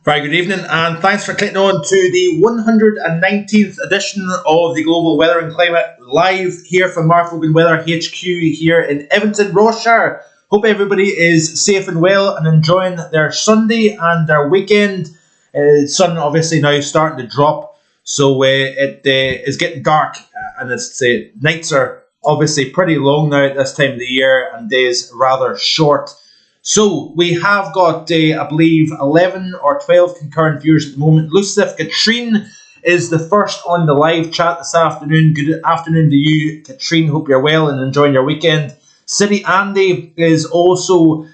Very good evening, and thanks for clicking on to the 119th edition of the Global Weather and Climate live here from Vogan Weather HQ here in Evanton, Ross-shire. Hope everybody is safe and well and enjoying their Sunday and their weekend. Sun obviously now starting to drop, so it is getting dark, and it's nights are obviously pretty long now at this time of the year and days rather short. So we have got, I believe, 11 or 12 concurrent viewers at the moment. Lucif Katrine is the first on the live chat this afternoon. Good afternoon to you, Katrine. Hope you're well and enjoying your weekend. City Andy is also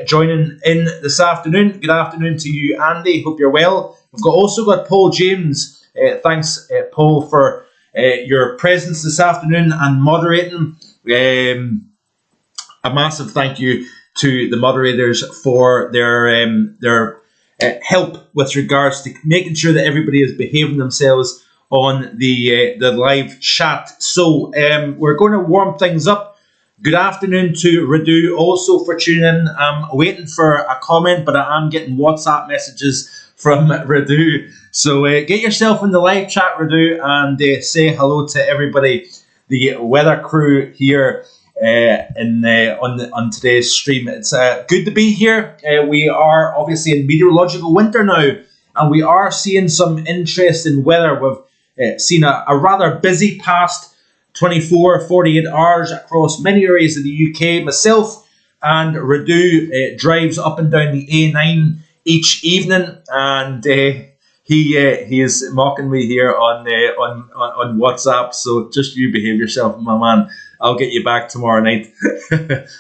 joining in this afternoon. Good afternoon to you, Andy. Hope you're well. We've also got Paul James. Thanks, Paul, for your presence this afternoon and moderating. A massive thank you to the moderators for their help with regards to making sure that everybody is behaving themselves on the live chat. So we're going to warm things up. Good afternoon to Radu also for tuning in. I'm waiting for a comment, but I am getting WhatsApp messages from Radu. So get yourself in the live chat, Radu, and say hello to everybody, the weather crew here on today's stream. It's good to be here. We are obviously in meteorological winter now, and we are seeing some interesting weather. We've seen a rather busy past 48 hours across many areas of the UK. Myself and Radu drives up and down the A9 each evening, and he is mocking me here on WhatsApp. So just you behave yourself, my man. I'll get you back tomorrow night.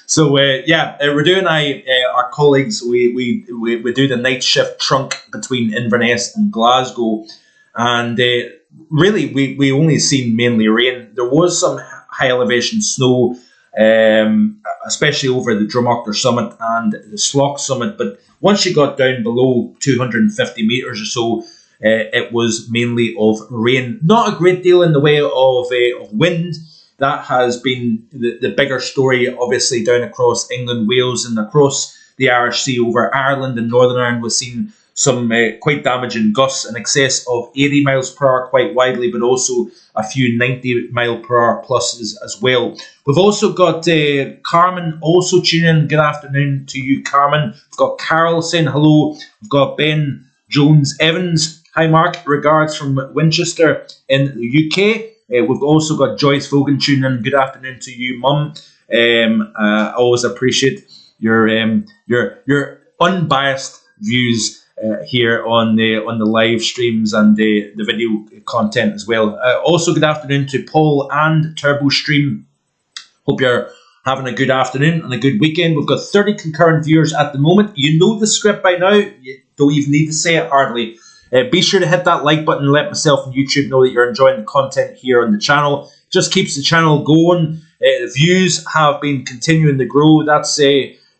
So Radu and I are colleagues. We do the night shift trunk between Inverness and Glasgow, and really we only seen mainly rain. There was some high elevation snow, especially over the Drummochtar summit and the Slough summit. But once you got down below 250 metres or so, it was mainly of rain. Not a great deal in the way of wind. That has been the bigger story, obviously, down across England, Wales, and across the Irish Sea over Ireland and Northern Ireland. We've seen some quite damaging gusts in excess of 80 miles per hour quite widely, but also a few 90 mile per hour pluses as well. We've also got Carmen also tuning in. Good afternoon to you, Carmen. We've got Carol saying hello. We've got Ben Jones Evans. Hi, Mark. Regards from Winchester in the UK. We've also got Joyce Vogan tuning in. Good afternoon to you, Mum. I always appreciate your unbiased views here on the live streams and the video content as well. Also, good afternoon to Paul and Turbo Stream. Hope you're having a good afternoon and a good weekend. We've got 30 concurrent viewers at the moment. You know the script by now. You don't even need to say it hardly. Be sure to hit that like button and let myself and YouTube know that you're enjoying the content here on the channel. It just keeps the channel going. The views have been continuing to grow. That's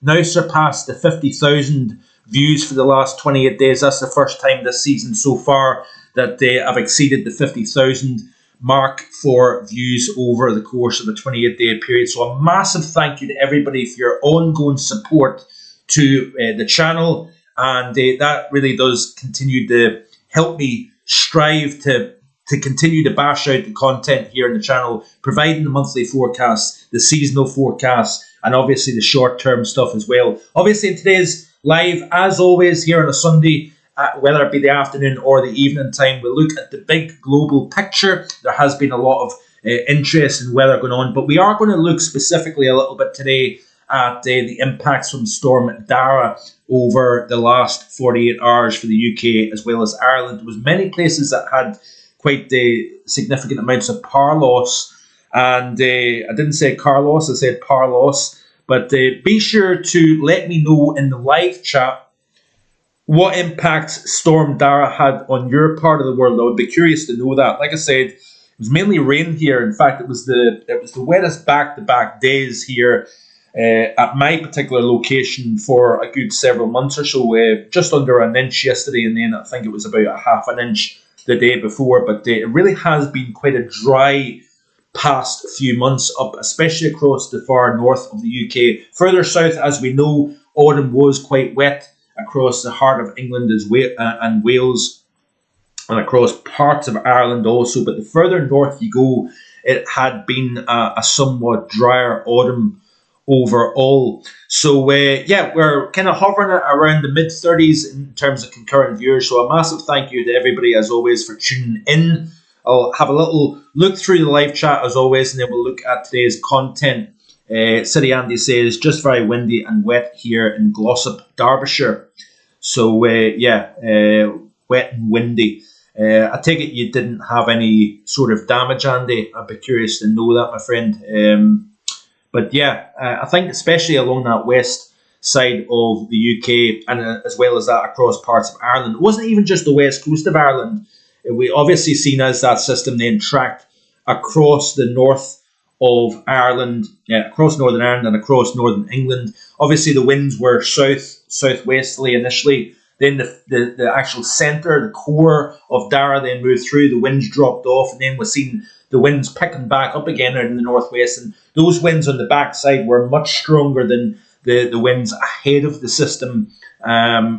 now surpassed the 50,000 views for the last 28 days. That's the first time this season so far that I've exceeded the 50,000 mark for views over the course of a 28-day period. So a massive thank you to everybody for your ongoing support to the channel. And that really does continue to help me strive to continue to bash out the content here on the channel, providing the monthly forecasts, the seasonal forecasts, and obviously the short-term stuff as well. Obviously, in today's live, as always, here on a Sunday, whether it be the afternoon or the evening time, we'll look at the big global picture. There has been a lot of interest in weather going on, but we are going to look specifically a little bit today at the impacts from Storm Darragh over the last 48 hours for the UK as well as Ireland. There was many places that had quite significant amounts of power loss, and I didn't say car loss, I said power loss. But be sure to let me know in the live chat what impact Storm Darragh had on your part of the world. I would be curious to know that. Like I said, it was mainly rain here. In fact, it was the wettest back-to-back days here at my particular location for a good several months or so. Just under an inch yesterday, and then I think it was about a half an inch the day before. But it really has been quite a dry past few months up, especially across the far north of the UK. Further south, as we know, autumn was quite wet across the heart of England and Wales, and across parts of Ireland also. But the further north you go, it had been a somewhat drier autumn overall. So yeah, we're kind of hovering around the mid-30s in terms of concurrent viewers. So a massive thank you to everybody, as always, for tuning in. I'll have a little look through the live chat, as always, and then we'll look at today's content. City Andy says, just very windy and wet here in Glossop, Derbyshire. So yeah, wet and windy. I take it you didn't have any sort of damage, Andy. I'd be curious to know that, my friend. But yeah, I think especially along that west side of the UK, and as well as that across parts of Ireland. It wasn't even just the west coast of Ireland. We obviously seen as that system then tracked across the north of Ireland, across Northern Ireland and across Northern England. Obviously the winds were southwesterly initially. Then the actual centre, the core of Darragh then moved through, the winds dropped off, and then we've seen the winds picking back up again out in the northwest. And those winds on the backside were much stronger than the winds ahead of the system.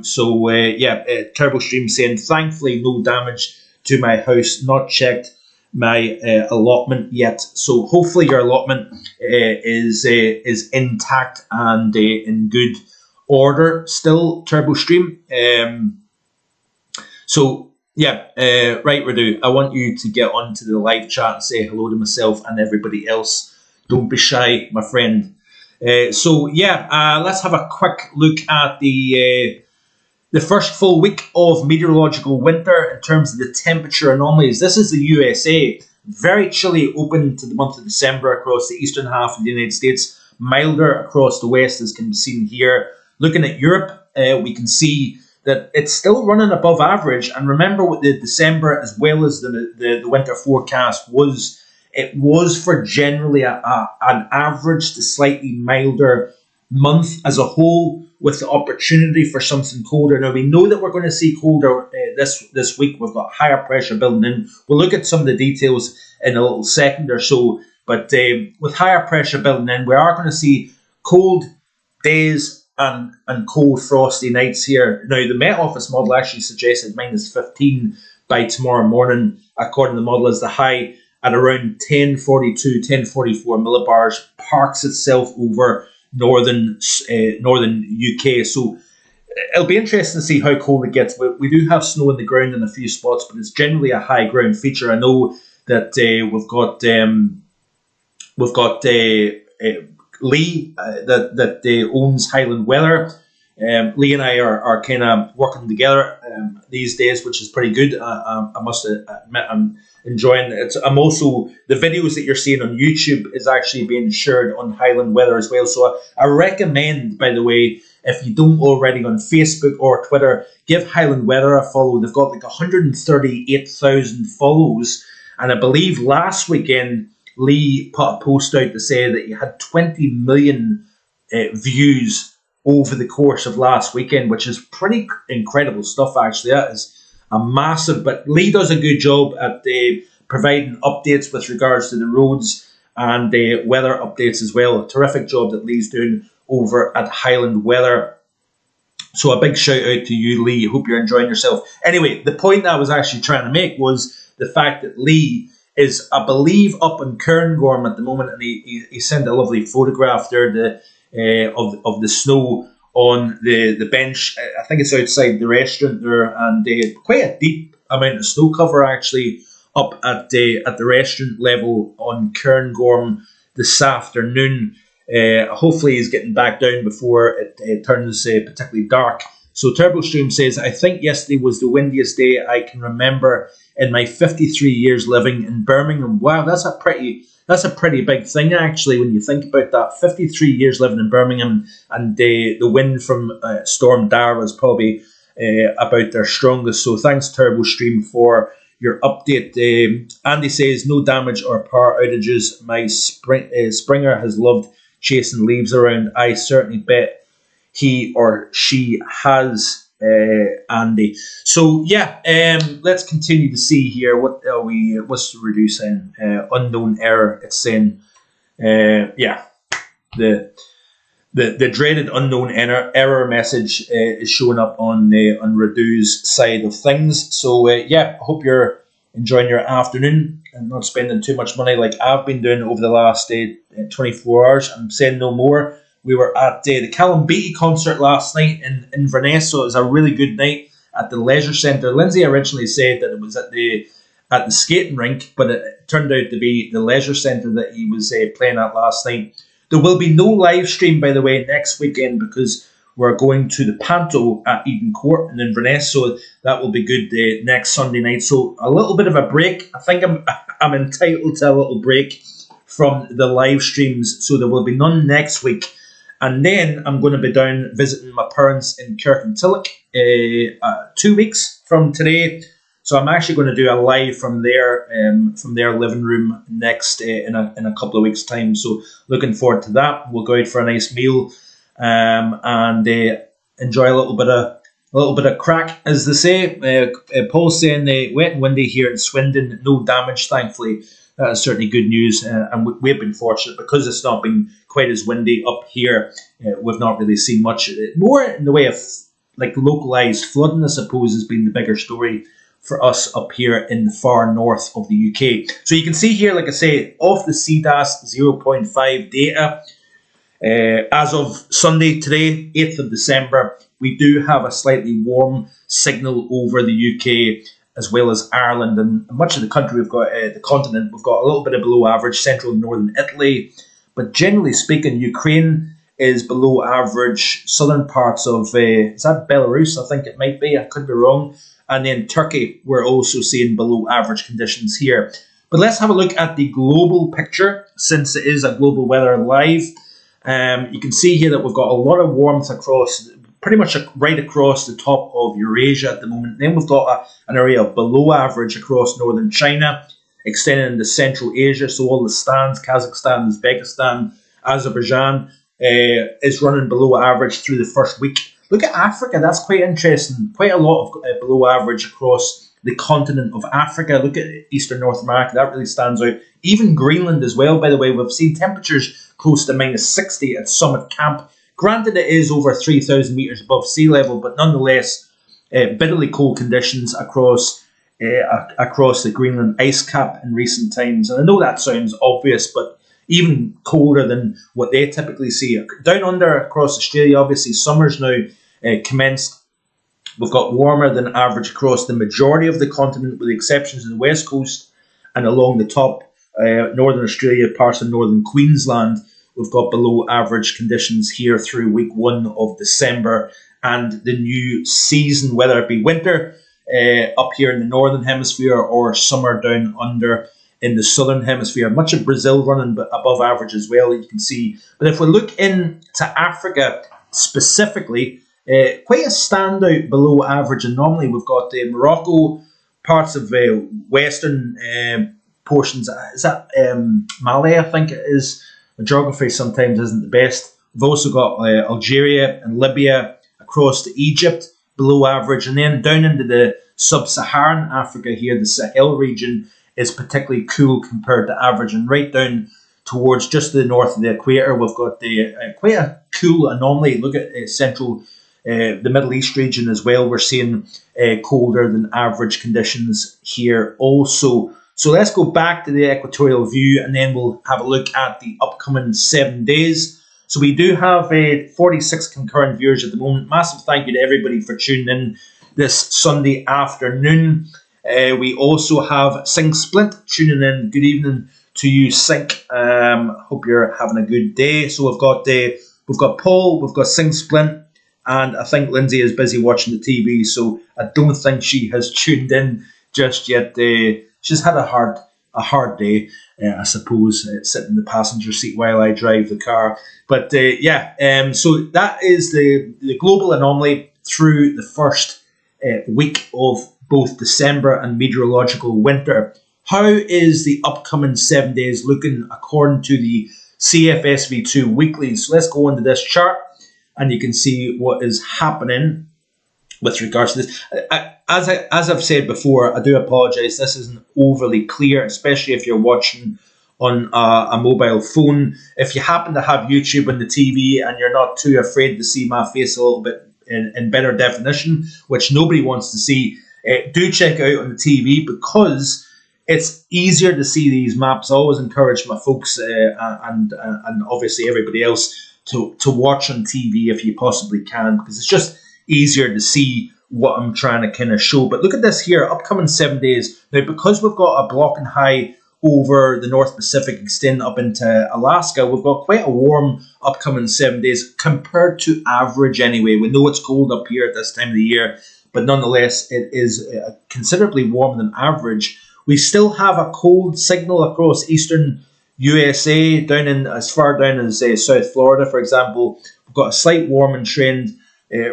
So yeah, TurboStream saying, thankfully no damage to my house, not checked my allotment yet. So hopefully your allotment is intact and in good order still, TurboStream. So yeah, right, Radu, I want you to get onto the live chat and say hello to myself and everybody else. Don't be shy, my friend. So yeah, let's have a quick look at the first full week of meteorological winter in terms of the temperature anomalies. This is the USA. Very chilly open to the month of December across the eastern half of the United States. Milder across the west, as can be seen here. Looking at Europe, we can see that it's still running above average. And remember what the December, as well as the winter forecast was, it was for generally an average to slightly milder month as a whole, with the opportunity for something colder. Now, we know that we're going to see colder this week. We've got higher pressure building in. We'll look at some of the details in a little second or so. But with higher pressure building in, we are going to see cold days and cold frosty nights here. Now, the Met Office model actually suggested -15 by tomorrow morning, according to the model, as the high at around 1042, 1044 millibars parks itself over northern UK. So it'll be interesting to see how cold it gets. We do have snow on the ground in a few spots, but it's generally a high ground feature. I know that we've got Lee that owns Highland Weather. Lee and I are kind of working together these days, which is pretty good. I must admit, I'm enjoying it. I'm also, the videos that you're seeing on YouTube is actually being shared on Highland Weather as well. So I recommend, by the way, if you don't already on Facebook or Twitter, give Highland Weather a follow. They've got like 138,000 follows. And I believe last weekend, Lee put a post out to say that he had 20 million views over the course of last weekend, which is pretty incredible stuff, actually. That is a massive, but Lee does a good job at providing updates with regards to the roads and the weather updates as well. A terrific job that Lee's doing over at Highland Weather. So a big shout out to you, Lee. Hope you're enjoying yourself. Anyway, the point that I was actually trying to make was the fact that Lee is, I believe, up in Cairngorm at the moment, and he sent a lovely photograph there of the snow on the bench. I think it's outside the restaurant there, and quite a deep amount of snow cover actually up at the restaurant level on Cairngorm this afternoon. Hopefully he's getting back down before it turns particularly dark. So TurboStream says, I think yesterday was the windiest day I can remember in my 53 years living in Birmingham. Wow, that's a pretty big thing, actually, when you think about that. 53 years living in Birmingham, and the wind from Storm Darragh was probably about their strongest. So thanks, TurboStream, for your update. Andy says, no damage or power outages. My Springer has loved chasing leaves around. I certainly bet he or she has, Andy. So yeah, let's continue to see here. What are we? What's the reducing? Unknown error. It's saying, yeah, the the dreaded unknown error message is showing up on Radu's side of things. So yeah, I hope you're enjoying your afternoon and not spending too much money like I've been doing over the last 24 hours. I'm saying no more. We were at the Callum Beattie concert last night in Inverness, so it was a really good night at the leisure centre. Lindsay originally said that it was at the skating rink, but it turned out to be the leisure centre that he was playing at last night. There will be no live stream, by the way, next weekend because we're going to the Panto at Eden Court in Inverness, so that will be good next Sunday night. So a little bit of a break. I think I'm entitled to a little break from the live streams, so there will be none next week. And then I'm going to be down visiting my parents in Kirkintilloch 2 weeks from today. So I'm actually going to do a live from their living room next in a couple of weeks' time. So looking forward to that. We'll go out for a nice meal and enjoy a little bit of crack, as they say. Paul's saying wet and windy here in Swindon, no damage, thankfully. That is certainly good news, and we've been fortunate because it's not been quite as windy up here. We've not really seen much. More in the way of like localised flooding, I suppose, has been the bigger story for us up here in the far north of the UK. So you can see here, like I say, off the CDAS 0.5 data, as of Sunday today, 8th of December, we do have a slightly warm signal over the UK as well as Ireland and much of the country. We've got the continent, we've got a little bit of below average, central and northern Italy, but generally speaking, Ukraine is below average. Southern parts of, is that Belarus? I think it might be, I could be wrong. And then Turkey, we're also seeing below average conditions here. But let's have a look at the global picture, since it is a global weather live. You can see here that we've got a lot of warmth across, pretty much right across the top of Eurasia at the moment. Then we've got an area of below average across northern China, extending into Central Asia. So all the stands, Kazakhstan, Uzbekistan, Azerbaijan, is running below average through the first week. Look at Africa, that's quite interesting. Quite a lot of below average across the continent of Africa. Look at Eastern North America, that really stands out. Even Greenland as well, by the way. We've seen temperatures close to minus 60 at Summit Camp. Granted, it is over 3,000 metres above sea level, but nonetheless, bitterly cold conditions across the Greenland ice cap in recent times. And I know that sounds obvious, but even colder than what they typically see. Down under across Australia, obviously, summer's now commenced. We've got warmer than average across the majority of the continent, with the exceptions of the west coast and along the top, northern Australia, parts of northern Queensland. We've got below average conditions here through week 1 of December and the new season, whether it be winter up here in the northern hemisphere or summer down under in the southern hemisphere. Much of Brazil running above average as well, you can see. But if we look into Africa specifically, quite a standout below average anomaly. We've got Morocco, parts of western portions. Is that Mali, I think it is? The geography sometimes isn't the best. We've also got Algeria and Libya across to Egypt, below average. And then down into the sub-Saharan Africa here, the Sahel region is particularly cool compared to average. And right down towards just to the north of the equator, we've got quite a cool anomaly. Look at the Middle East region as well. We're seeing colder than average conditions here also. So let's go back to the equatorial view and then we'll have a look at the upcoming 7 days. So we do have 46 concurrent viewers at the moment. Massive thank you to everybody for tuning in this Sunday afternoon. We also have Sing Splint tuning in. Good evening to you, Sync. Hope you're having a good day. So we've got Paul, we've got Sing Splint, and I think Lindsay is busy watching the TV, so I don't think she has tuned in just yet. She's had a hard day, I suppose, sitting in the passenger seat while I drive the car. But so that is the global anomaly through the first week of both December and meteorological winter. How is the upcoming 7 days looking according to the CFSV2 weekly? So let's go into this chart and you can see what is happening with regards to this. As I've said before, I do apologise. This isn't overly clear, especially if you're watching on a mobile phone. If you happen to have YouTube on the TV and you're not too afraid to see my face a little bit in better definition, which nobody wants to see, do check it out on the TV because it's easier to see these maps. I always encourage my folks and obviously everybody else to watch on TV if you possibly can, because it's just easier to see what I'm trying to kind of show. But look at this here, upcoming 7 days. Now, because we've got a blocking high over the North Pacific extending up into Alaska, we've got quite a warm upcoming 7 days compared to average anyway. We know it's cold up here at this time of the year, but nonetheless, it is considerably warmer than average. We still have a cold signal across eastern USA, down in as far down as South Florida, for example. We've got a slight warming trend,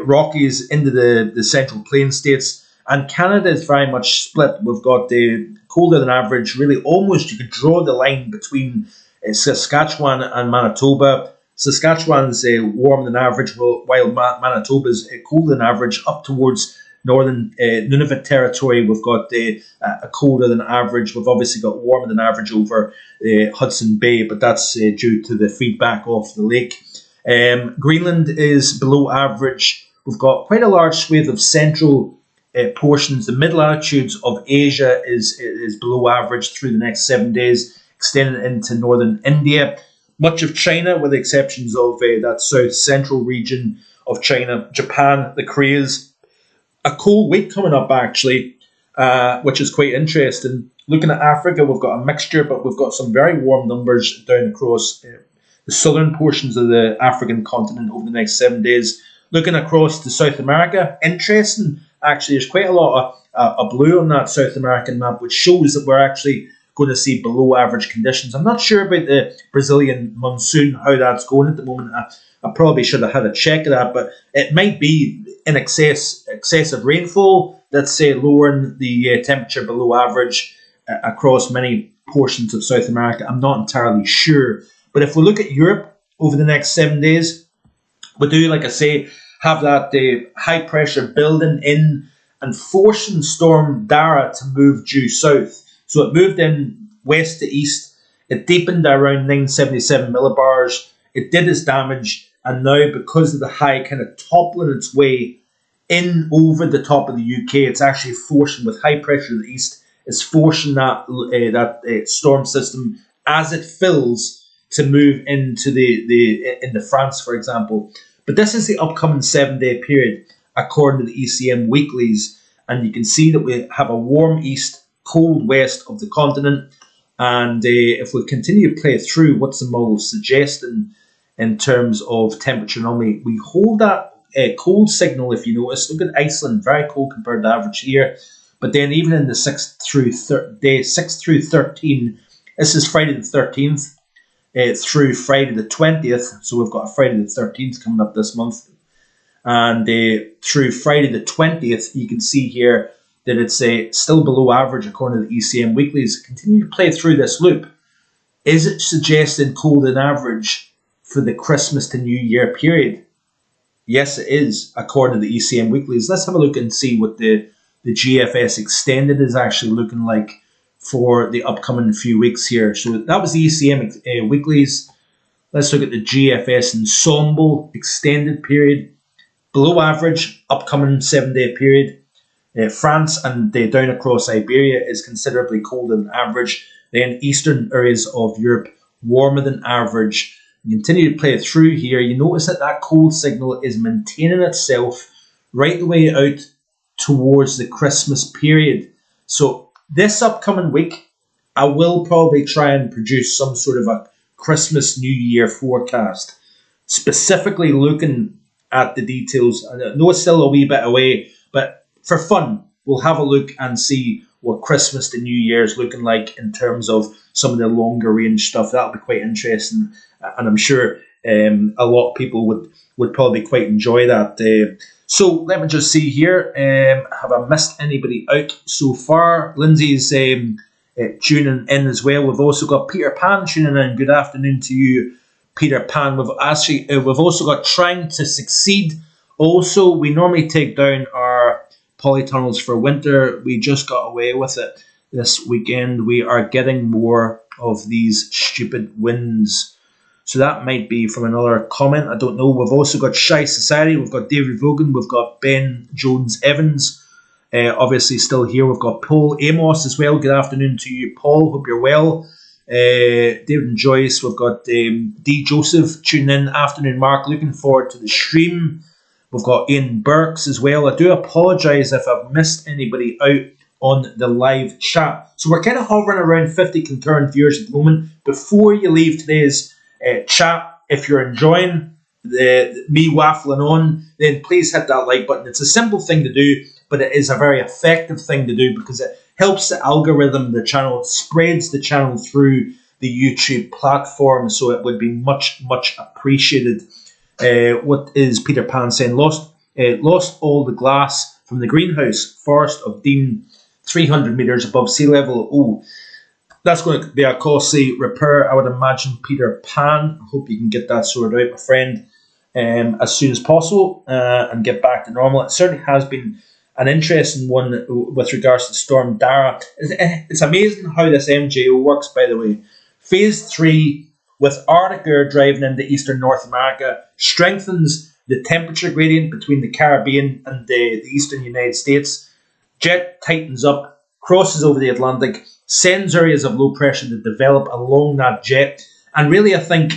Rockies into the Central Plains states, and Canada is very much split. We've got the colder than average, really almost you could draw the line between Saskatchewan and Manitoba. Saskatchewan's warmer than average, while Manitoba's colder than average. Up towards northern Nunavut territory, we've got a colder than average. We've obviously got warmer than average over Hudson Bay, but that's due to the feedback off the lake. Greenland is below average. We've got quite a large swathe of central portions. The mid-latitudes of Asia is below average through the next 7 days, extending into northern India. Much of China, with the exceptions of that south-central region of China, Japan, the Koreas. A cold week coming up, actually, which is quite interesting. Looking at Africa, we've got a mixture, but we've got some very warm numbers down across the southern portions of the African continent over the next 7 days. Looking across to South America, interesting, actually, there's quite a lot of blue on that South American map, which shows that we're actually going to see below average conditions. I'm not sure about the Brazilian monsoon, how that's going at the moment. I probably should have had a check of that, but it might be in excessive rainfall that's lowering the temperature below average across many portions of South America. I'm not entirely sure. But if we look at Europe over the next 7 days, we do, like I say, have that high pressure building in and forcing storm Darragh to move due south. So it moved in west to east. It deepened around 977 millibars. It did its damage. And now, because of the high kind of toppling its way in over the top of the UK, it's actually forcing, with high pressure to the east, it's forcing that storm system as it fills to move into into France, for example. But this is the upcoming 7 day period, according to the ECM weeklies. And you can see that we have a warm east, cold west of the continent. And if we continue to play through what's the model suggesting in terms of temperature anomaly, we hold that cold signal, if you notice. Look at Iceland, very cold compared to average here. But then even in the 6th through 13, this is Friday the 13th through Friday the 20th. So we've got a Friday the 13th coming up this month. And through Friday the 20th, you can see here that it's still below average according to the ECM weeklies. Continue to play through this loop. Is it suggesting cold than average for the Christmas to New Year period? Yes, it is, according to the ECM weeklies. Let's have a look and see what the GFS extended is actually looking like for the upcoming few weeks here. So that was the ECM weeklies. Let's look at the GFS ensemble extended period. Below average, upcoming 7 day period. France and down across Iberia is considerably colder than average. Then eastern areas of Europe, warmer than average. You continue to play it through here. You notice that cold signal is maintaining itself right the way out towards the Christmas period. So this upcoming week, I will probably try and produce some sort of a Christmas New Year forecast, specifically looking at the details. I know it's still a wee bit away, but for fun, we'll have a look and see what Christmas to New Year is looking like in terms of some of the longer range stuff. That'll be quite interesting, and I'm sure a lot of people would probably quite enjoy that. So let me just see here. Have I missed anybody out so far? Lindsay's tuning in as well. We've also got Peter Pan tuning in. Good afternoon to you, Peter Pan. We've also got Trying to Succeed. Also, we normally take down our polytunnels for winter. We just got away with it this weekend. We are getting more of these stupid winds. So that might be from another comment. I don't know. We've also got Shy Society. We've got David Vogan. We've got Ben Jones Evans. Obviously still here. We've got Paul Amos as well. Good afternoon to you, Paul. Hope you're well. David and Joyce. We've got D. Joseph tuning in. Afternoon, Mark. Looking forward to the stream. We've got Ian Burks as well. I do apologise if I've missed anybody out on the live chat. So we're kind of hovering around 50 concurrent viewers at the moment. Before you leave today's chat, if you're enjoying me waffling on, then please hit that like button. It's a simple thing to do, but it is a very effective thing to do because it helps the algorithm of the channel. It spreads the channel through the YouTube platform, so it would be much, much appreciated. What is Peter Pan saying? Lost all the glass from the greenhouse. Forest of Dean, 300 metres above sea level. Oh, that's going to be a costly repair, I would imagine, Peter Pan. I hope you can get that sorted out, my friend, as soon as possible and get back to normal. It certainly has been an interesting one with regards to Storm Darragh. It's amazing how this MJO works, by the way. Phase 3, with Arctic air driving into eastern North America, strengthens the temperature gradient between the Caribbean and the eastern United States. Jet tightens up, crosses over the Atlantic, sends areas of low pressure to develop along that jet. And really, I think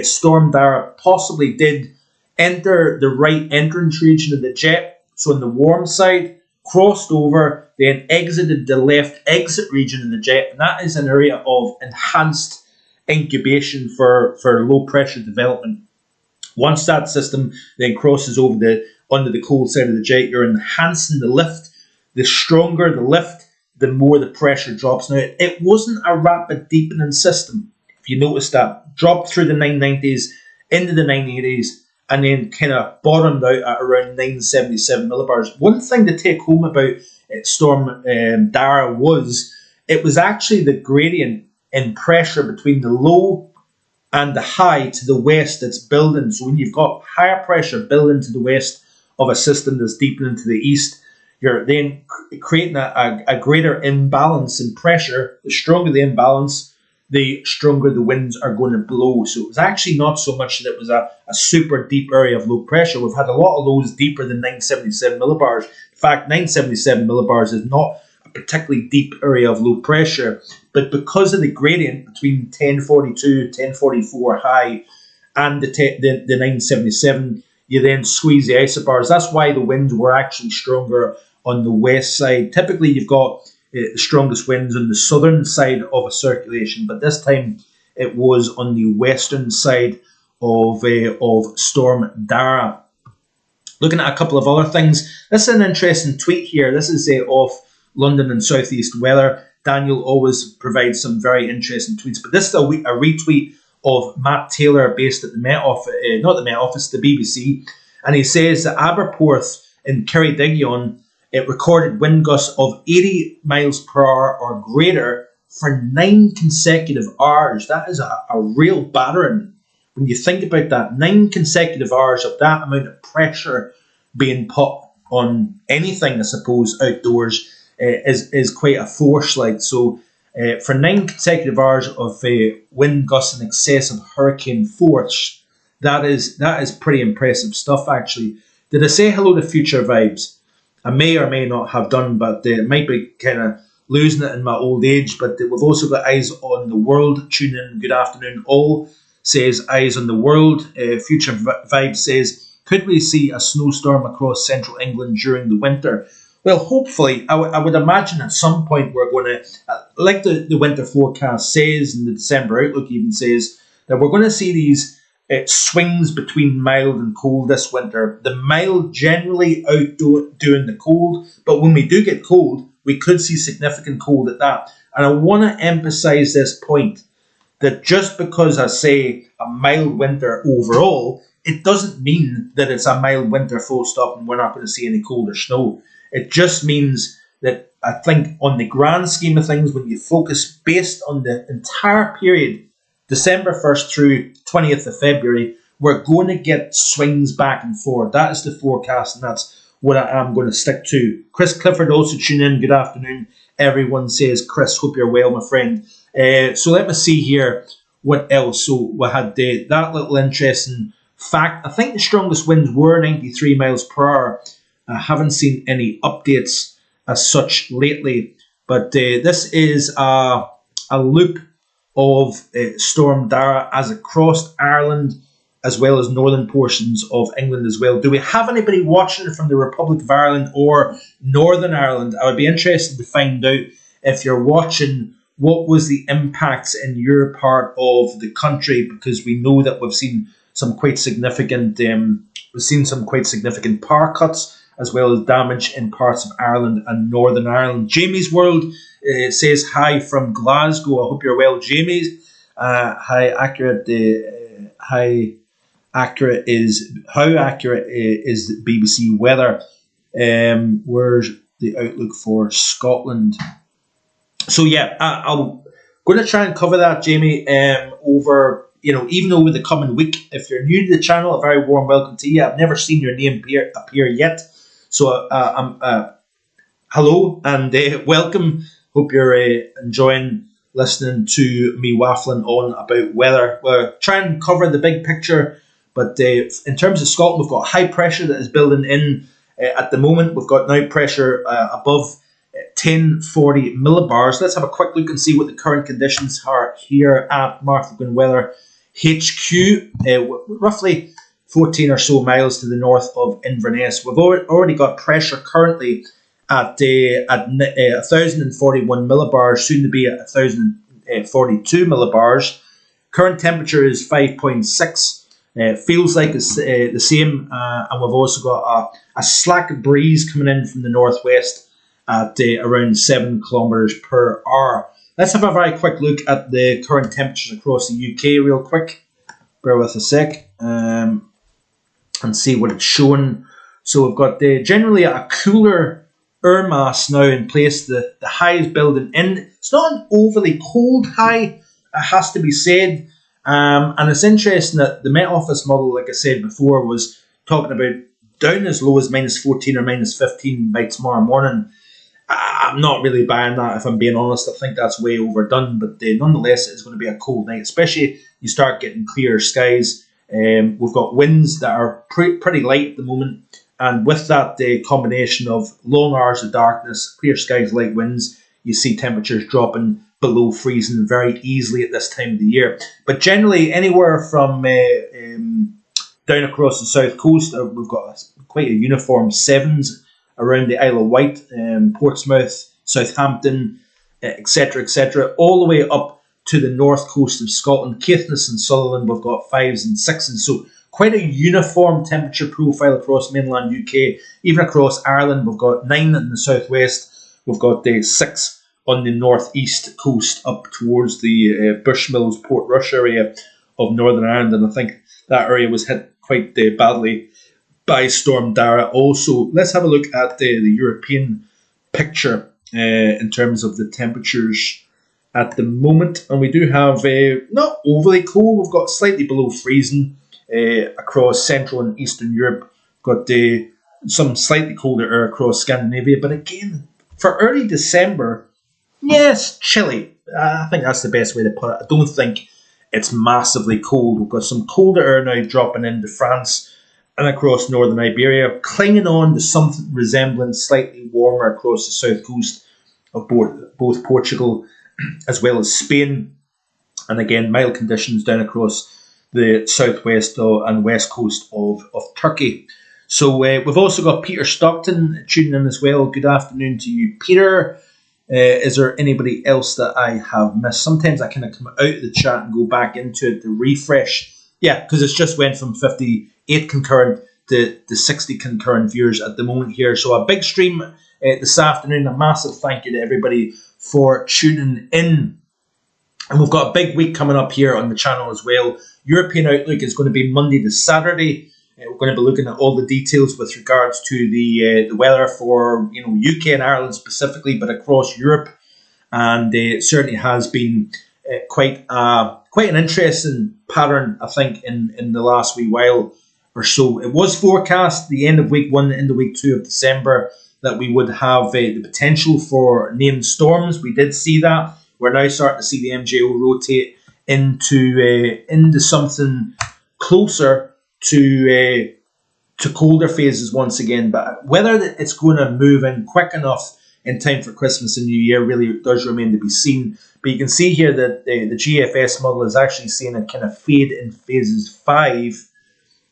Storm Darragh possibly did enter the right entrance region of the jet, so on the warm side, crossed over, then exited the left exit region of the jet, and that is an area of enhanced incubation for low pressure development. Once that system then crosses over onto the cold side of the jet, you're enhancing the lift. The stronger the lift, the more the pressure drops. Now, it wasn't a rapid deepening system, if you notice that. Dropped through the 990s into the 980s and then kind of bottomed out at around 977 millibars. One thing to take home about Storm Darragh was it was actually the gradient in pressure between the low and the high to the west that's building. So when you've got higher pressure building to the west of a system that's deepening to the east, you're then creating a greater imbalance in pressure. The stronger the imbalance, the stronger the winds are going to blow. So it was actually not so much that it was a super deep area of low pressure. We've had a lot of those deeper than 977 millibars. In fact, 977 millibars is not a particularly deep area of low pressure. But because of the gradient between 1042, 1044 high and the 977, you then squeeze the isobars. That's why the winds were actually stronger on the west side. Typically, you've got the strongest winds on the southern side of a circulation, but this time it was on the western side of Storm Darragh. Looking at a couple of other things, this is an interesting tweet here. This is off London and Southeast Weather. Daniel always provides some very interesting tweets, but this is a retweet of Matt Taylor based at the Met Office, not the Met Office, the BBC, and he says that Aberporth in Ceredigion, it recorded wind gusts of 80 miles per hour or greater for 9 consecutive hours. That is a real battering. When you think about that, 9 consecutive hours of that amount of pressure being put on anything, I suppose, outdoors is quite a force. So for 9 consecutive hours of wind gusts in excess of hurricane force, that is pretty impressive stuff, actually. Did I say hello to Future Vibes? I may or may not have done, but it might be kind of losing it in my old age. But we've also got Eyes on the World. Tune in. Good afternoon, all. Says Eyes on the World. Future Vibe says, could we see a snowstorm across central England during the winter? Well, hopefully. I would imagine at some point we're going to, like the winter forecast says, and the December Outlook even says, that we're going to see these swings between mild and cold this winter. The mild generally outdoing the cold, but when we do get cold, we could see significant cold at that. And I want to emphasize this point, that just because I say a mild winter overall, it doesn't mean that it's a mild winter full stop and we're not going to see any cold or snow. It just means that I think on the grand scheme of things, when you focus based on the entire period, December 1st through 20th of February, we're going to get swings back and forth. That is the forecast, and that's what I am going to stick to. Chris Clifford also tune in. Good afternoon. Everyone says, Chris, hope you're well, my friend. So let me see here what else. So we had that little interesting fact. I think the strongest winds were 93 miles per hour. I haven't seen any updates as such lately, but this is a loop of Storm Darragh as it crossed Ireland as well as northern portions of England as well. Do we have anybody watching from the Republic of Ireland or Northern Ireland? I would be interested to find out if you're watching. What was the impacts in your part of the country? Because we know that we've seen some quite significant power cuts as well as damage in parts of Ireland and Northern Ireland. Jamie's World says hi from Glasgow. I hope you're well, Jamie. How accurate is the BBC weather? Where's the outlook for Scotland? So yeah, I'm going to try and cover that, Jamie, over even over the coming week. If you're new to the channel, a very warm welcome to you. I've never seen your name appear yet, so hello and welcome. Hope you're enjoying listening to me waffling on about weather. We're trying to cover the big picture, but in terms of Scotland, we've got high pressure that is building in at the moment. We've got now pressure above 1040 millibars. Let's have a quick look and see what the current conditions are here at Mark Vogan Weather HQ, roughly 14 or so miles to the north of Inverness. We've already got pressure currently at 1041 millibars, soon to be at 1042 millibars. Current temperature is 5.6. Feels like it's the same, and we've also got a slack breeze coming in from the northwest at around 7 kilometers per hour. Let's have a very quick look at the current temperatures across the UK real quick. Bear with a sec and see what it's showing. So we've got generally a cooler air mass now in place. The high is building in. It's not an overly cold high, it has to be said. And it's interesting that the Met Office model, like I said before, was talking about down as low as minus 14 or minus 15 by tomorrow morning. I'm not really buying that, if I'm being honest. I think that's way overdone, but nonetheless, it's going to be a cold night, especially you start getting clear skies. We've got winds that are pretty light at the moment, and with that combination of long hours of darkness, clear skies, light winds, you see temperatures dropping below freezing very easily at this time of the year. But generally, anywhere from down across the south coast, we've got quite a uniform sevens around the Isle of Wight, Portsmouth, Southampton, etc., etc., all the way up to the north coast of Scotland, Caithness and Sutherland. We've got 5s and 6s, so quite a uniform temperature profile across mainland UK. Even across Ireland, we've got 9 in the southwest, we've got 6 on the northeast coast up towards the Bushmills, Portrush area of Northern Ireland, and I think that area was hit quite badly by Storm Darragh also. Let's have a look at the European picture in terms of the temperatures at the moment. And we do have not overly cold. We've got slightly below freezing across Central and Eastern Europe. Got some slightly colder air across Scandinavia. But again, for early December, yes, chilly. I think that's the best way to put it. I don't think it's massively cold. We've got some colder air now dropping into France and across northern Iberia, clinging on to something resembling slightly warmer across the south coast of both Portugal as well as Spain. And again, mild conditions down across the southwest and west coast of Turkey. So we've also got Peter Stockton tuning in as well. Good afternoon to you, Peter. Is there anybody else that I have missed? Sometimes I kind of come out of the chat and go back into it to refresh. Yeah, because it's just went from 58 concurrent to 60 concurrent viewers at the moment here. So a big stream this afternoon. A massive thank you to everybody for tuning in. And we've got a big week coming up here on the channel as well. European Outlook is going to be Monday to Saturday. We're going to be looking at all the details with regards to the weather for UK and Ireland specifically, but across Europe. And it certainly has been quite an interesting pattern, I think, in the last wee while or so. It was forecast the end of week 1, the end of week 2 of December that we would have the potential for named storms. We did see that. we're now starting to see the MJO rotate into something closer to colder phases once again. But whether it's going to move in quick enough in time for Christmas and New Year really does remain to be seen. But you can see here that the GFS model is actually seeing a kind of fade in phases 5.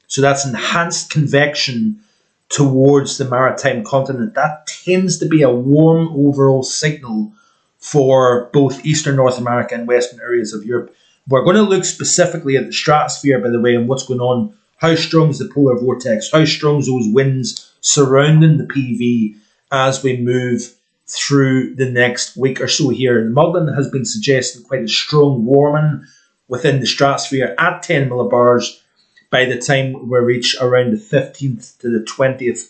So that's enhanced convection towards the maritime continent. That tends to be a warm overall signal for both Eastern North America and Western areas of Europe. We're going to look specifically at the stratosphere, by the way, and what's going on. How strong is the polar vortex? How strong is those winds surrounding the PV as we move through the next week or so here? The modelling has been suggesting quite a strong warming within the stratosphere at 10 millibars by the time we reach around the 15th to the 20th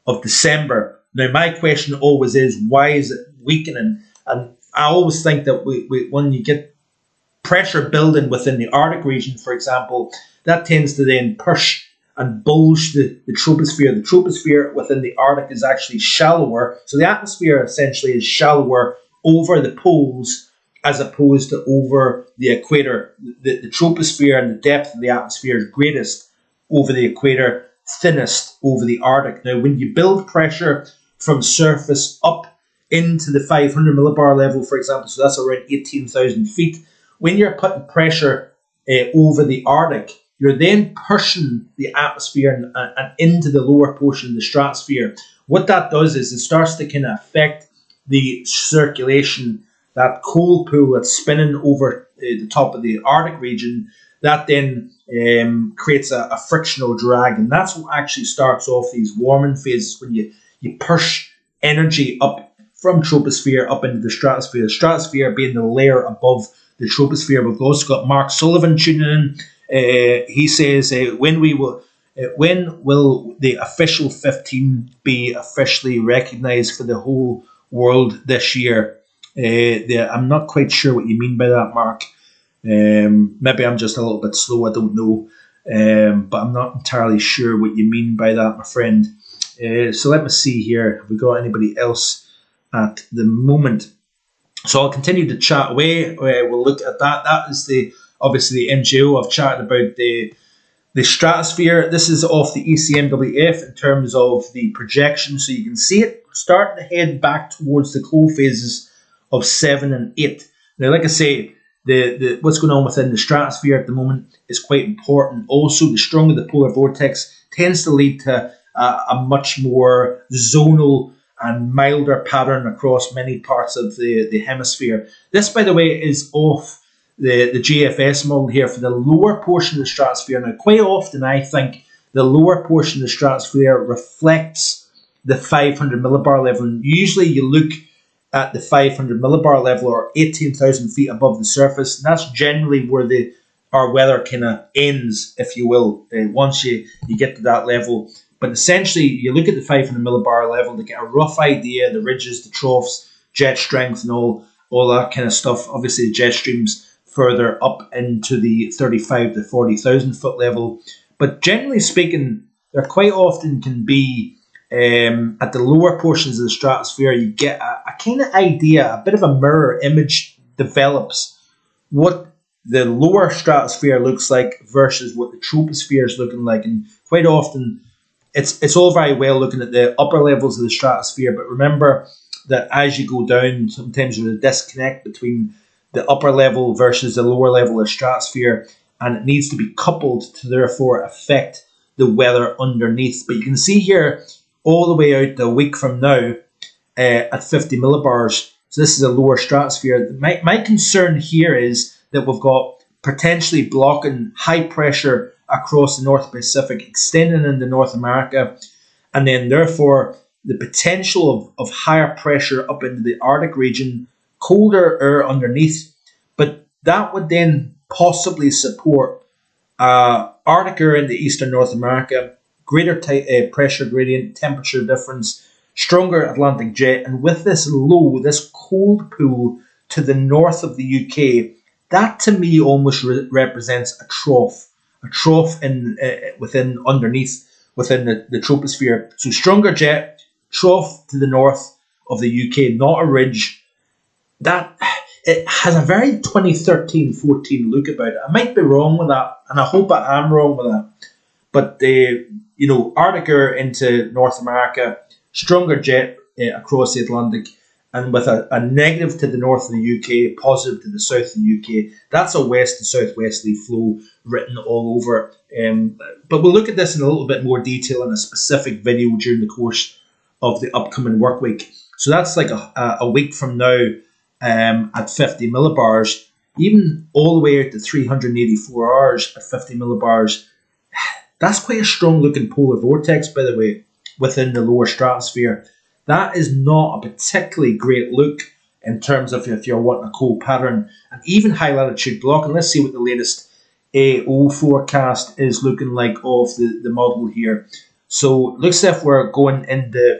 of December. Now, my question always is, why is it weakening? And I always think that when you get pressure building within the Arctic region, for example, that tends to then push and bulge the troposphere. The troposphere within the Arctic is actually shallower. So the atmosphere essentially is shallower over the poles as opposed to over the equator. The troposphere and the depth of the atmosphere is greatest over the equator, thinnest over the Arctic. Now, when you build pressure from surface up into the 500 millibar level, for example, so that's around 18,000 feet, when you're putting pressure over the Arctic, you're then pushing the atmosphere and into the lower portion of the stratosphere. What that does is it starts to kind of affect the circulation, that cold pool that's spinning over the top of the Arctic region. That then creates a frictional drag, and that's what actually starts off these warming phases when you push energy up from troposphere up into the stratosphere being the layer above the troposphere. We've also got Mark Sullivan tuning in. He says, when will the official 15 be officially recognised for the whole world this year? I'm not quite sure what you mean by that, Mark. Maybe I'm just a little bit slow, I don't know. But I'm not entirely sure what you mean by that, my friend. So let me see here. Have we got anybody else at the moment? So I'll continue to chat away. We'll look at that. That is obviously the MJO. I've chatted about the stratosphere. This is off the ECMWF in terms of the projection. So you can see it starting to head back towards the cold phases of 7 and 8. Now, like I say, the what's going on within the stratosphere at the moment is quite important. Also, the stronger the polar vortex tends to lead to a much more zonal and milder pattern across many parts of the hemisphere. This, by the way, is off the GFS model here for the lower portion of the stratosphere. Now, quite often, I think the lower portion of the stratosphere reflects the 500 millibar level. And usually, you look at the 500 millibar level, or 18,000 feet above the surface, and that's generally where our weather kind of ends, if you will, once you get to that level. But essentially, you look at the 500 millibar level to get a rough idea, the ridges, the troughs, jet strength, and all that kind of stuff. Obviously, the jet streams further up into the 35 to 40,000 foot level. But generally speaking, there quite often can be, at the lower portions of the stratosphere, you get a kind of idea, a bit of a mirror image develops what the lower stratosphere looks like versus what the troposphere is looking like. And quite often, it's all very well looking at the upper levels of the stratosphere, but remember that as you go down, sometimes there's a disconnect between the upper level versus the lower level of stratosphere, and it needs to be coupled to therefore affect the weather underneath. But you can see here, all the way out to a week from now, at 50 millibars. So this is a lower stratosphere. My concern here is that we've got potentially blocking high pressure across the North Pacific, extending into North America, and then therefore the potential of higher pressure up into the Arctic region, colder air underneath. But that would then possibly support Arctic air into Eastern North America, greater pressure gradient, temperature difference, stronger Atlantic jet, and with this low, this cold pool to the north of the UK, that to me almost represents a trough within the troposphere. So stronger jet, trough to the north of the UK, not a ridge. That It has a very 2013-14 look about it. I might be wrong with that, and I hope I am wrong with that. But Arctic air into North America, stronger jet across the Atlantic, and with a negative to the north of the UK, positive to the south of the UK. That's a west to southwesterly flow written all over. But we'll look at this in a little bit more detail in a specific video during the course of the upcoming work week. So that's like a week from now at 50 millibars, even all the way out to 384 hours at 50 millibars. That's quite a strong looking polar vortex, by the way, within the lower stratosphere. That is not a particularly great look in terms of if you're wanting a cold pattern, and even high latitude block. And let's see what the latest AO forecast is looking like of the model here. So it looks as if we're going into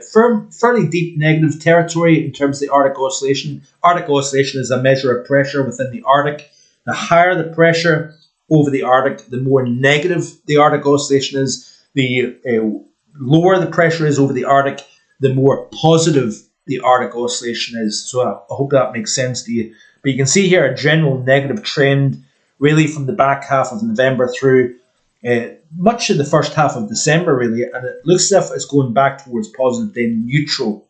fairly deep negative territory in terms of the Arctic oscillation. Arctic oscillation is a measure of pressure within the Arctic. The higher the pressure over the Arctic, the more negative the Arctic oscillation is. The lower the pressure is over the Arctic, the more positive the Arctic oscillation is. So I hope that makes sense to you. But you can see here a general negative trend really from the back half of November through much of the first half of December, really. And it looks as if it's going back towards positive, then neutral.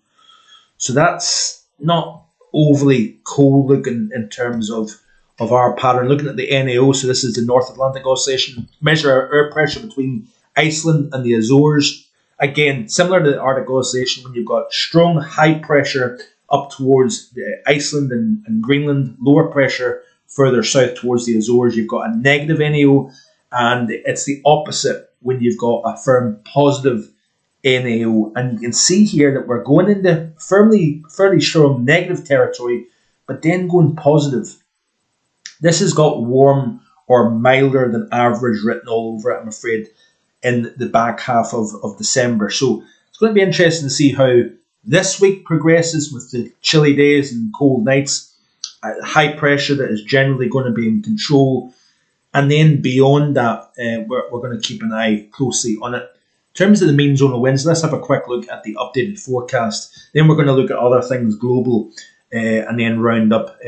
So that's not overly cold looking in terms of our pattern. Looking at the NAO, so this is the North Atlantic oscillation, measure air pressure between Iceland and the Azores. Again, similar to the Arctic oscillation, when you've got strong high pressure up towards Iceland and Greenland, lower pressure further south towards the Azores, you've got a negative NAO, and it's the opposite when you've got a firm positive NAO. And you can see here that we're going into fairly strong negative territory, but then going positive. This has got warm or milder than average written all over it, I'm afraid, in the back half of December. So it's going to be interesting to see how this week progresses with the chilly days and cold nights, high pressure that is generally going to be in control. And then beyond that, we're going to keep an eye closely on it. In terms of the mean zonal winds, let's have a quick look at the updated forecast. Then we're going to look at other things global and then round up.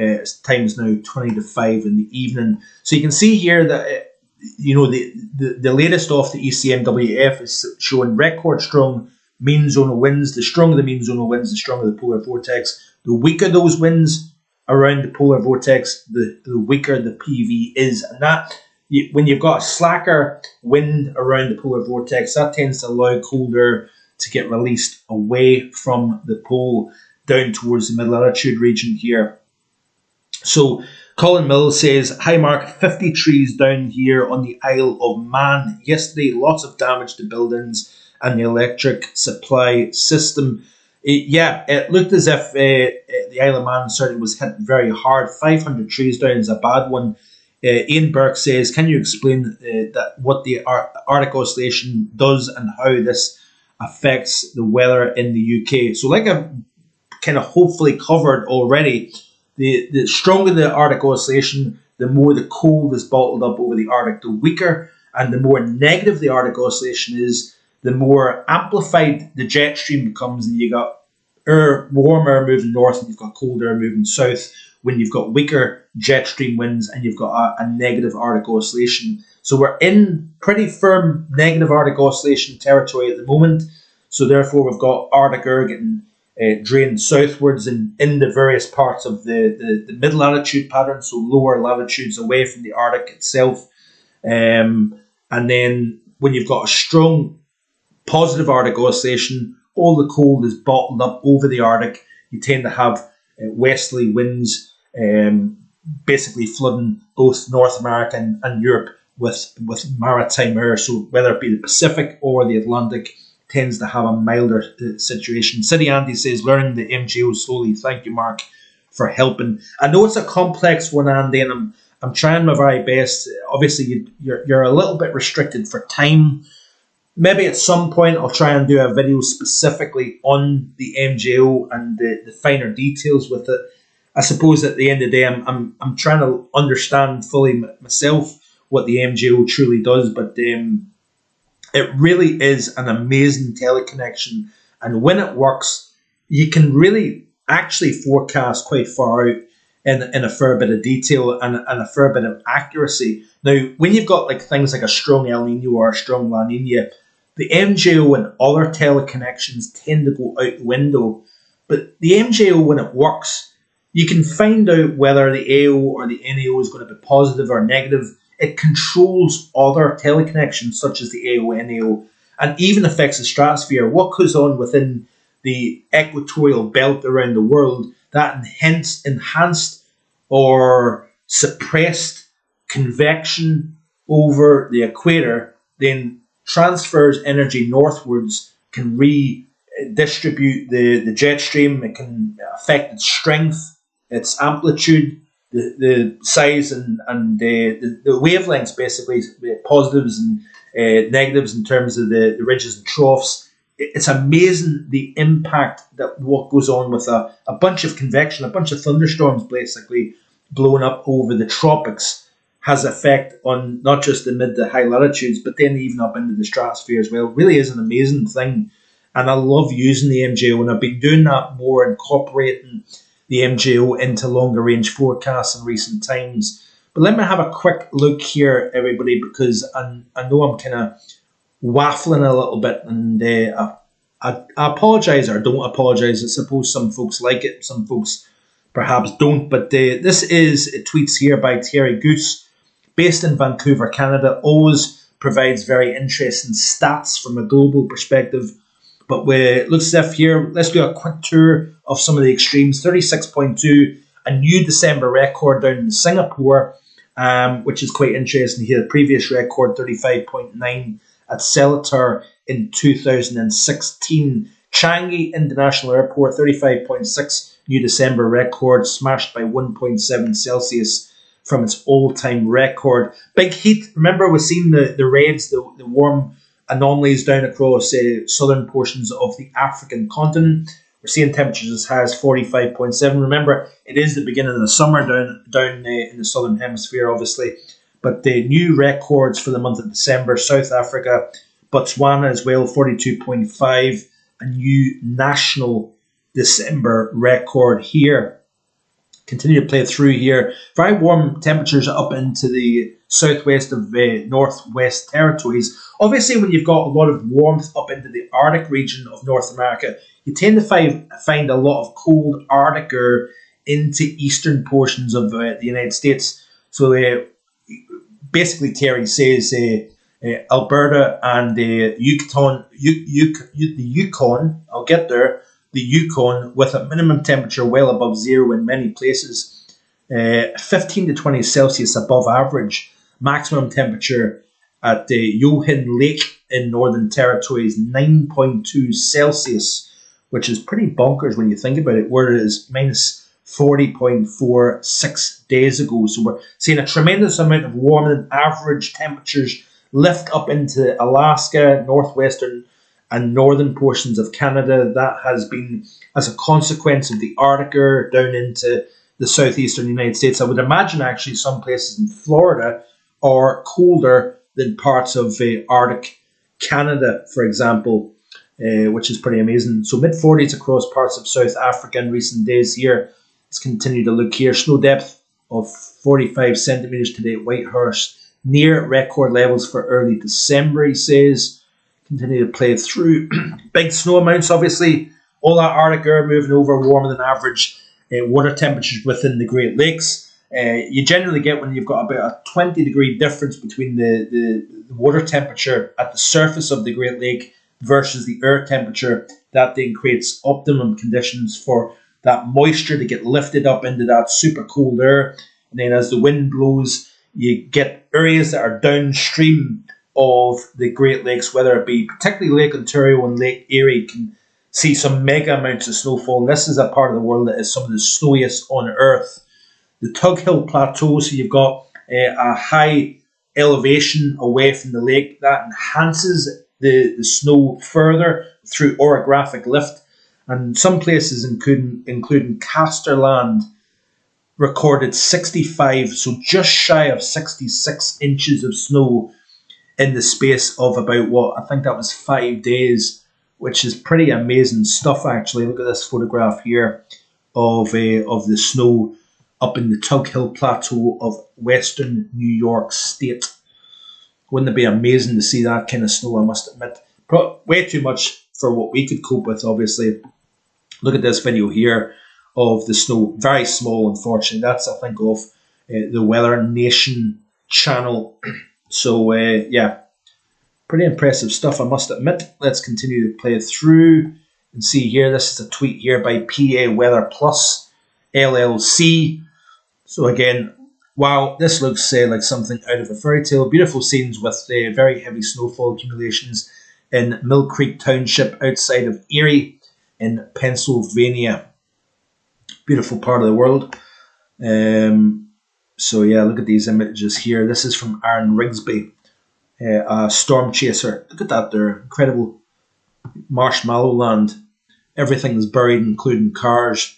Time's now 20 to 5 in the evening. So you can see here that the latest off the ECMWF is showing record strong mean zonal winds. The stronger the mean zonal winds, the stronger the polar vortex. The weaker those winds around the polar vortex, the weaker the PV is. And that, when you've got a slacker wind around the polar vortex, that tends to allow cold air to get released away from the pole down towards the mid-latitude region here. So Colin Mills says, hi Mark, 50 trees down here on the Isle of Man. Yesterday, lots of damage to buildings and the electric supply system. It looked as if the Isle of Man certainly was hit very hard. 500 trees down is a bad one. Ian Burke says, can you explain what the Arctic oscillation does and how this affects the weather in the UK? So like I've kind of hopefully covered already, the stronger the Arctic oscillation, the more the cold is bottled up over the Arctic. The weaker and the more negative the Arctic oscillation is, the more amplified the jet stream becomes, and you got warm air moving north and you've got cold air moving south when you've got weaker jet stream winds and you've got a negative Arctic oscillation. So we're in pretty firm negative Arctic oscillation territory at the moment. So therefore we've got Arctic air getting drained southwards and in the various parts of the mid-latitude pattern, so lower latitudes away from the Arctic itself. And then when you've got a strong positive Arctic oscillation, all the cold is bottled up over the Arctic. You tend to have westerly winds basically flooding both North America and Europe with maritime air. So whether it be the Pacific or the Atlantic, tends to have a milder situation. City Andy says, learning the MJO slowly. Thank you, Mark, for helping. I know it's a complex one, Andy, and I'm trying my very best. Obviously, you're a little bit restricted for time. Maybe at some point I'll try and do a video specifically on the MJO and the finer details with it. I suppose at the end of the day, I'm trying to understand fully myself what the MJO truly does, but it really is an amazing teleconnection, and when it works, you can really actually forecast quite far out. in a fair bit of detail and a fair bit of accuracy. Now, when you've got like things like a strong El Nino or a strong La Nina, the MJO and other teleconnections tend to go out the window. But the MJO, when it works, you can find out whether the AO or the NAO is going to be positive or negative. It controls other teleconnections such as the AO, NAO, and even affects the stratosphere. What goes on within the equatorial belt around the world, that enhanced or suppressed convection over the equator, then transfers energy northwards, can redistribute the jet stream. It can affect its strength, its amplitude, the size and the wavelengths, basically, positives and negatives in terms of the ridges and troughs. It's amazing the impact that what goes on with a bunch of convection, a bunch of thunderstorms basically blowing up over the tropics has effect on not just the mid to high latitudes, but then even up into the stratosphere as well. It really is an amazing thing. And I love using the MJO, and I've been doing that more, incorporating the MJO into longer range forecasts in recent times. But let me have a quick look here, everybody, because I know I'm kind of waffling a little bit, and I apologise or don't apologise. I suppose some folks like it, some folks perhaps don't. But this is tweets here by Terry Goose, based in Vancouver, Canada. Always provides very interesting stats from a global perspective. But looks as if here, let's do a quick tour of some of the extremes. 36.2, a new December record down in Singapore, which is quite interesting here. The previous record, 35.9 at Seletar in 2016. Changi International Airport, 35.6, new December record, smashed by 1.7 Celsius from its all-time record. Big heat. Remember, we've seen the reds, the warm anomalies down across southern portions of the African continent. We're seeing temperatures as high as 45.7. Remember, it is the beginning of the summer down in the southern hemisphere, obviously. But the new records for the month of December, South Africa, Botswana as well, 42.5, a new national December record here. Continue to play through here. Very warm temperatures up into the southwest of Northwest Territories. Obviously, when you've got a lot of warmth up into the Arctic region of North America, you tend to find a lot of cold Arctic air into eastern portions of the United States. So basically, Terry says Alberta and the Yukon, I'll get there, the Yukon, with a minimum temperature well above zero in many places, 15 to 20 Celsius above average. Maximum temperature at the Johan Lake in Northern Territory is 9.2 Celsius, which is pretty bonkers when you think about it, where it is minus 40.4 6 days ago. So we're seeing a tremendous amount of warmer than average temperatures lift up into Alaska, northwestern and northern portions of Canada. That has been as a consequence of the Arctic air down into the southeastern United States. I would imagine actually some places in Florida are colder than parts of Arctic Canada, for example, which is pretty amazing. So mid-40s across parts of South Africa in recent days here. Let's continue to look here. Snow depth of 45 centimetres today at Whitehurst, near record levels for early December, he says. Continue to play through. Big snow amounts, obviously. All that Arctic air moving over, warmer than average. Water temperatures within the Great Lakes. You generally get, when you've got about a 20-degree difference between the water temperature at the surface of the Great Lake versus the air temperature, that then creates optimum conditions for that moisture to get lifted up into that super cold air. And then as the wind blows, you get areas that are downstream of the Great Lakes, whether it be particularly Lake Ontario and Lake Erie, can see some mega amounts of snowfall. And this is a part of the world that is some of the snowiest on Earth. The Tug Hill Plateau, so you've got a high elevation away from the lake, that enhances the snow further through orographic lift. And some places, including Casterland, recorded 65, so just shy of 66 inches of snow in the space of about, what, I think that was 5 days, which is pretty amazing stuff, actually. Look at this photograph here of the snow up in the Tug Hill Plateau of western New York State. Wouldn't it be amazing to see that kind of snow, I must admit. Way too much for what we could cope with, obviously. Look at this video here of the snow. Very small, unfortunately. That's, I think, of the Weather Nation channel. So, yeah, pretty impressive stuff, I must admit. Let's continue to play through and see here. This is a tweet here by PA Weather Plus LLC. So again, wow, this looks like something out of a fairy tale. Beautiful scenes with very heavy snowfall accumulations in Mill Creek Township outside of Erie in Pennsylvania. Beautiful part of the world. So yeah, look at these images here. This is from Aaron Rigsby, a storm chaser. Look at that there, incredible marshmallow land. Everything's buried, including cars.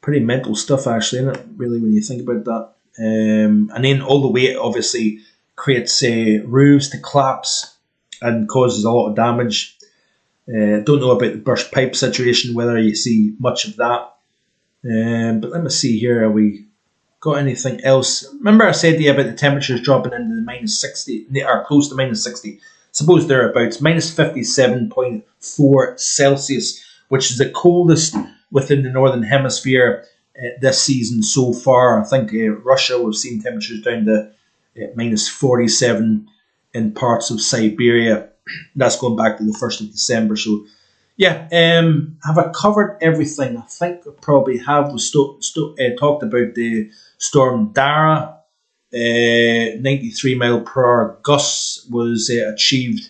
Pretty mental stuff, actually, isn't it? Really, when you think about that. And then all the way, it obviously creates roofs to collapse and causes a lot of damage. Don't know about the burst pipe situation, whether you see much of that. But let me see here. Have we got anything else? Remember I said to you about the temperatures dropping into the minus 60, or close to minus 60. Suppose thereabouts, minus 57.4 Celsius, which is the coldest within the Northern Hemisphere this season so far. I think Russia, we've seen temperatures down to minus 47 in parts of Siberia. That's going back to the 1st of December. So, yeah, have I covered everything? I think I probably have. We talked about the storm Darragh. 93 mile per hour gusts was achieved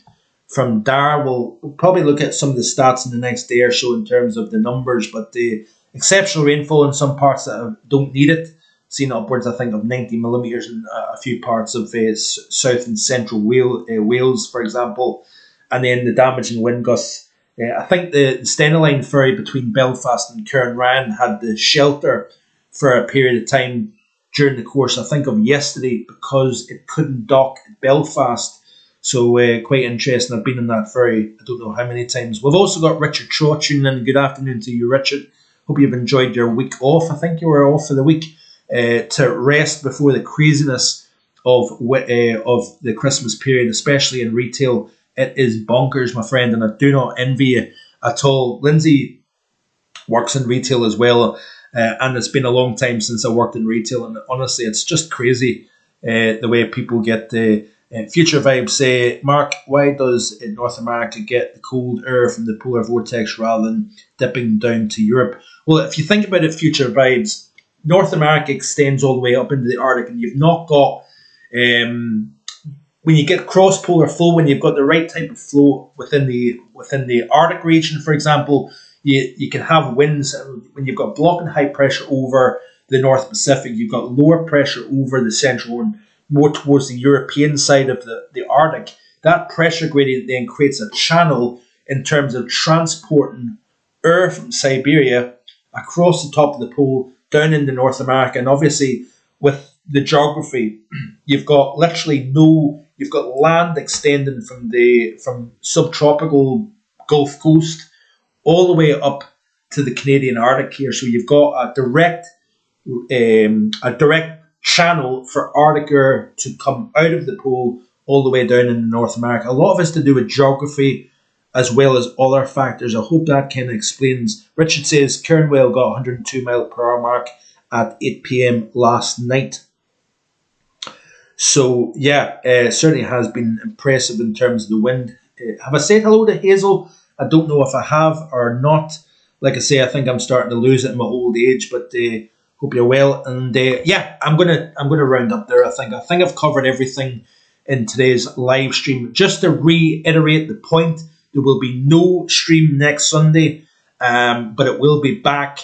from Darragh. We'll probably look at some of the stats in the next day or so in terms of the numbers, but the exceptional rainfall in some parts that don't need it, seen upwards, I think, of 90 millimetres in a few parts of south and central Wales, for example, and then the damaging wind gusts. I think the Stena Line ferry between Belfast and Cairnryan had the shelter for a period of time during the course, I think, of yesterday because it couldn't dock at Belfast. So quite interesting. I've been on that ferry, I don't know how many times. We've also got Richard Shaw tuning in. Good afternoon to you, Richard. Hope you've enjoyed your week off. I think you were off for the week to rest before the craziness of the Christmas period, especially in retail. It is bonkers, my friend, and I do not envy you at all. Lindsay works in retail as well, and it's been a long time since I worked in retail, and honestly, it's just crazy the way people get the Future Vibes say, Mark, why does North America get the cold air from the polar vortex rather than dipping down to Europe? Well, if you think about it, Future Vibes, North America extends all the way up into the Arctic, and you've not got, when you get cross-polar flow, when you've got the right type of flow within the Arctic region, for example, you can have winds. When you've got blocking high pressure over the North Pacific, you've got lower pressure over the central and more towards the European side of the Arctic. That pressure gradient then creates a channel in terms of transporting air from Siberia across the top of the pole down into North America. And obviously, with the geography, you've got land extending from subtropical Gulf Coast all the way up to the Canadian Arctic here. So you've got a direct channel for Arctic air to come out of the pole all the way down into North America. A lot of it's to do with geography as well as other factors. I hope that kind of explains. Richard says Kernwell got 102 mile per hour mark at 8 p.m. last night. So yeah, certainly has been impressive in terms of the wind. Have I said hello to Hazel? I don't know if I have or not. Like I say, I think I'm starting to lose it in my old age, but hope you're well. And yeah, I'm gonna round up there. I think I've covered everything in today's live stream. Just to reiterate the point, there will be no stream next Sunday, but it will be back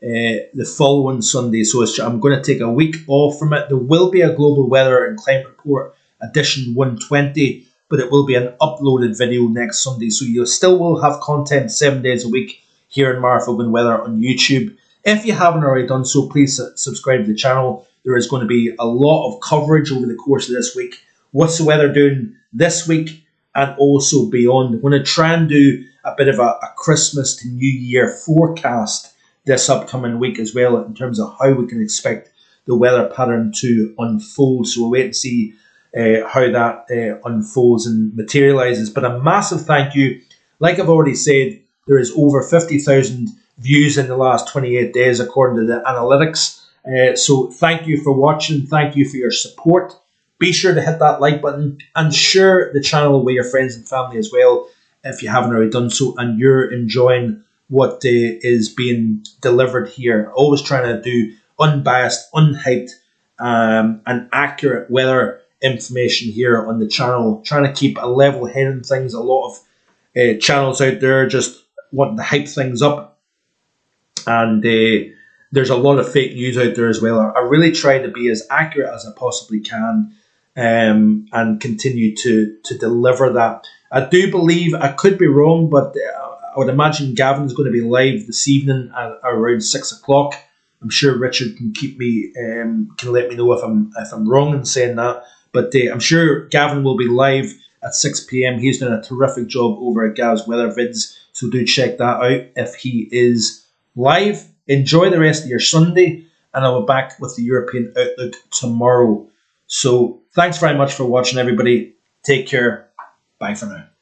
the following Sunday. So I'm going to take a week off from it. There will be a global weather and climate report edition 120, but it will be an uploaded video next Sunday. So you still will have content 7 days a week here in Mark Vogan Weather on YouTube. If you haven't already done so, please subscribe to the channel. There is going to be a lot of coverage over the course of this week. What's the weather doing this week and also beyond? I'm going to try and do a bit of a Christmas to New Year forecast this upcoming week as well in terms of how we can expect the weather pattern to unfold. So we'll wait and see how that unfolds and materializes. But a massive thank you. Like I've already said, there is over 50,000 views in the last 28 days according to the analytics. So thank you for watching. Thank you for your support. Be sure to hit that like button and share the channel with your friends and family as well if you haven't already done so and you're enjoying what is being delivered here. Always trying to do unbiased, unhyped, and accurate weather information here on the channel. Trying to keep a level head in things. A lot of channels out there just wanting to hype things up. And there's a lot of fake news out there as well. I really try to be as accurate as I possibly can and continue to deliver that. I do believe, I could be wrong, but I would imagine Gavin's going to be live this evening at around 6 o'clock. I'm sure Richard can keep me, can let me know if I'm wrong in saying that. But I'm sure Gavin will be live at 6 p.m. He's done a terrific job over at Gav's Weather Vids, so do check that out if he is live. Enjoy the rest of your Sunday, and I'll be back with the European Outlook tomorrow. So thanks very much for watching, everybody. Take care. Bye for now.